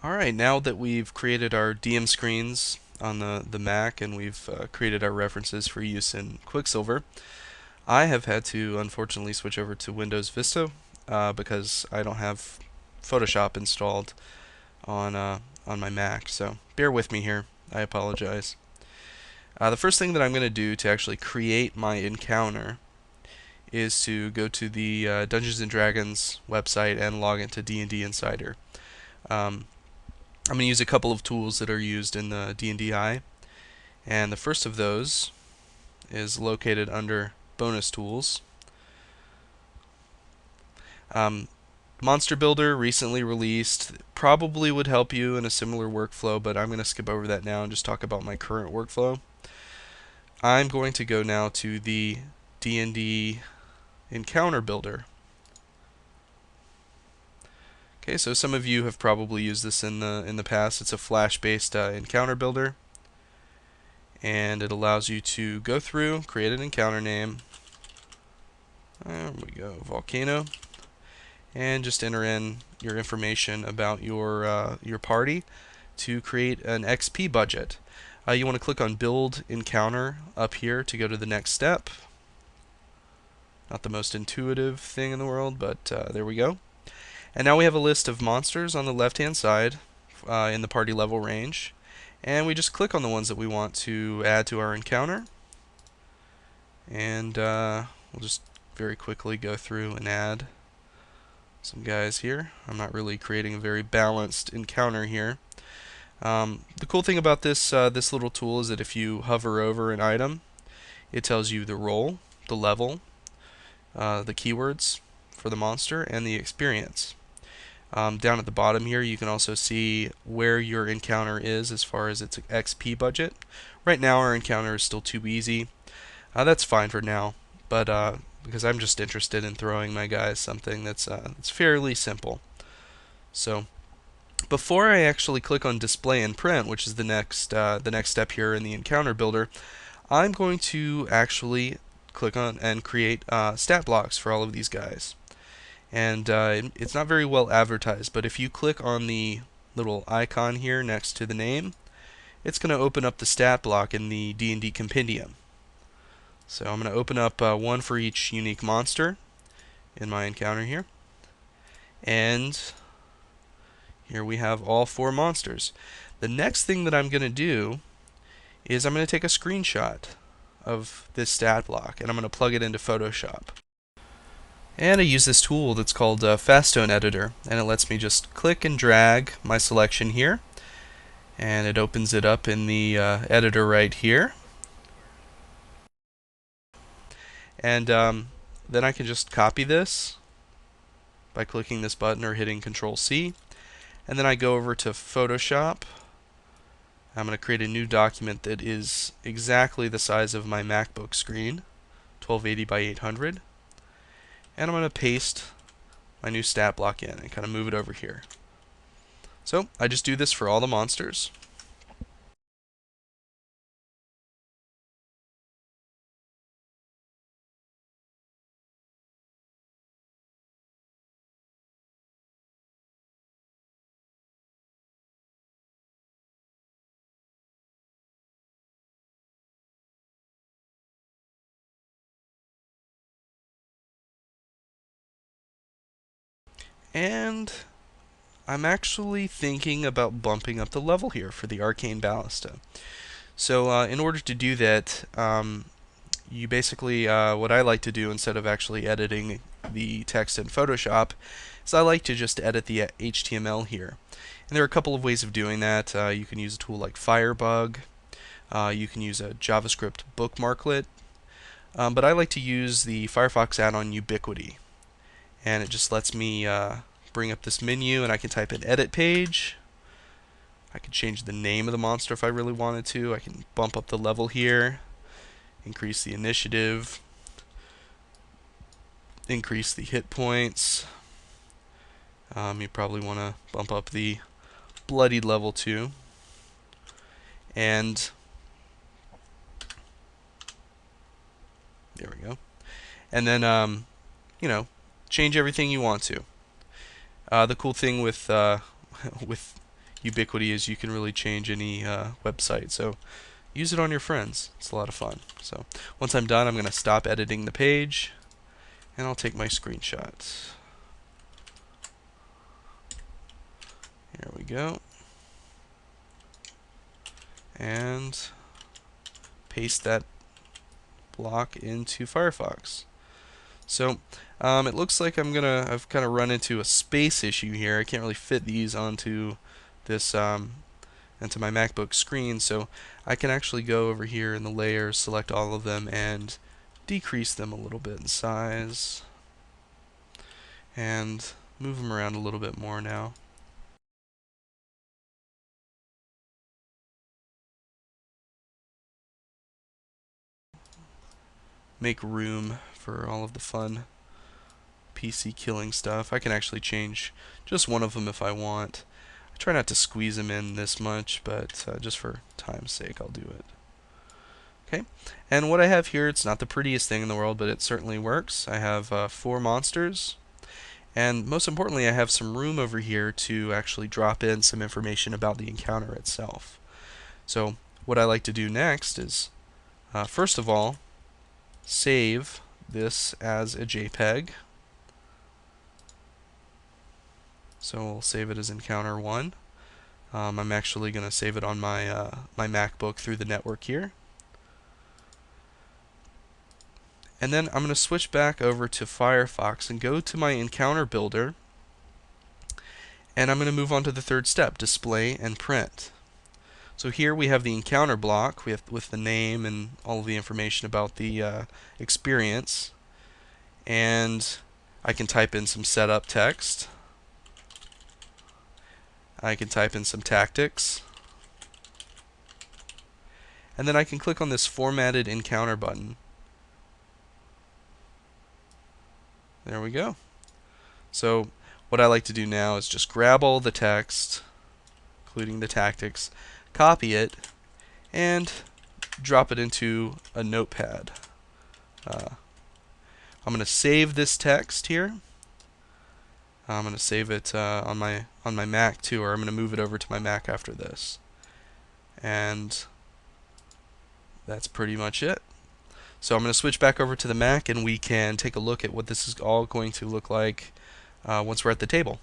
Alright, now that we've created our DM screens on the Mac and we've created our references for use in Quicksilver, I have had to unfortunately switch over to Windows Vista because I don't have Photoshop installed on my Mac. So bear with me here. I apologize. The first thing that I'm going to do to actually create my encounter is to go to the Dungeons and Dragons website and log into D&D Insider. Um, I'm going to use a couple of tools that are used in the D&DI, and the first of those is located under Bonus Tools. Monster Builder, recently released, probably would help you in a similar workflow, but I'm going to skip over that now and just talk about my current workflow. I'm going to go now to the D&D Encounter Builder. Okay, so some of you have probably used this in the past. It's a Flash-based encounter builder, and it allows you to go through, create an encounter name. There we go, Volcano, and just enter in your information about your party to create an XP budget. You want to click on Build Encounter up here to go to the next step. Not the most intuitive thing in the world, but there we go. And now we have a list of monsters on the left-hand side in the party level range. And we just click on the ones that we want to add to our encounter. And we'll just very quickly go through and add some guys here. I'm not really creating a very balanced encounter here. The cool thing about this little tool is that if you hover over an item, it tells you the role, the level, the keywords for the monster, and the experience. Down at the bottom here, you can also see where your encounter is as far as its XP budget. Right now, our encounter is still too easy. That's fine for now, but because I'm just interested in throwing my guys something that's fairly simple. So before I actually click on Display and Print, which is the next step here in the Encounter Builder, I'm going to actually click on and create stat blocks for all of these guys. And it's not very well advertised, but if you click on the little icon here next to the name, it's going to open up the stat block in the D&D Compendium. So I'm going to open up one for each unique monster in my encounter here. And here we have all 4 monsters. The next thing that I'm going to do is I'm going to take a screenshot of this stat block and I'm going to plug it into Photoshop. And I use this tool that's called Fastone Editor, and it lets me just click and drag my selection here, and it opens it up in the editor right here. And then I can just copy this by clicking this button or hitting Control-C, and then I go over to Photoshop. I'm going to create a new document that is exactly the size of my MacBook screen, 1280 by 800. And I'm going to paste my new stat block in and kind of move it over here. So I just do this for all the monsters. And I'm actually thinking about bumping up the level here for the Arcane Ballista. So in order to do that, you basically, what I like to do instead of actually editing the text in Photoshop, is I like to just edit the HTML here. And there are a couple of ways of doing that. You can use a tool like Firebug. You can use a JavaScript bookmarklet. But I like to use the Firefox add-on Ubiquity. And it just lets me bring up this menu, and I can type in Edit Page. I can change the name of the monster if I really wanted to. I can bump up the level here, increase the initiative, increase the hit points. You probably want to bump up the bloodied level too. And there we go. And then, you know, change everything you want to. The cool thing with with ubiquity is you can really change any website. So use it on your friends. It's a lot of fun. So once I'm done, I'm going to stop editing the page, and I'll take my screenshot. Here we go. And paste that block into Firefox. So it looks like I've kind of run into a space issue here. I can't really fit these onto this into my MacBook screen, so I can actually go over here in the layers, select all of them, and decrease them a little bit in size, and move them around a little bit more now. Make room for all of the fun PC killing stuff. I can actually change just one of them if I want. I try not to squeeze them in this much, but just for time's sake, I'll do it. Okay, and what I have here, it's not the prettiest thing in the world, but it certainly works. I have 4 monsters, and most importantly, I have some room over here to actually drop in some information about the encounter itself. So what I like to do next is, first of all, save this as a JPEG. So we'll save it as encounter 1. I'm actually going to save it on my my MacBook through the network here. And then I'm going to switch back over to Firefox and go to my encounter builder. And I'm going to move on to the third step, display and print. So here we have the encounter block with the name and all of the information about the experience. And I can type in some setup text. I can type in some tactics. And then I can click on this formatted encounter button. There we go. So what I like to do now is just grab all the text, including the tactics, copy it, and drop it into a notepad. I'm going to save this text here. I'm going to save it on my Mac too, or I'm going to move it over to my Mac after this. And that's pretty much it. So I'm going to switch back over to the Mac, and we can take a look at what this is all going to look like once we're at the table.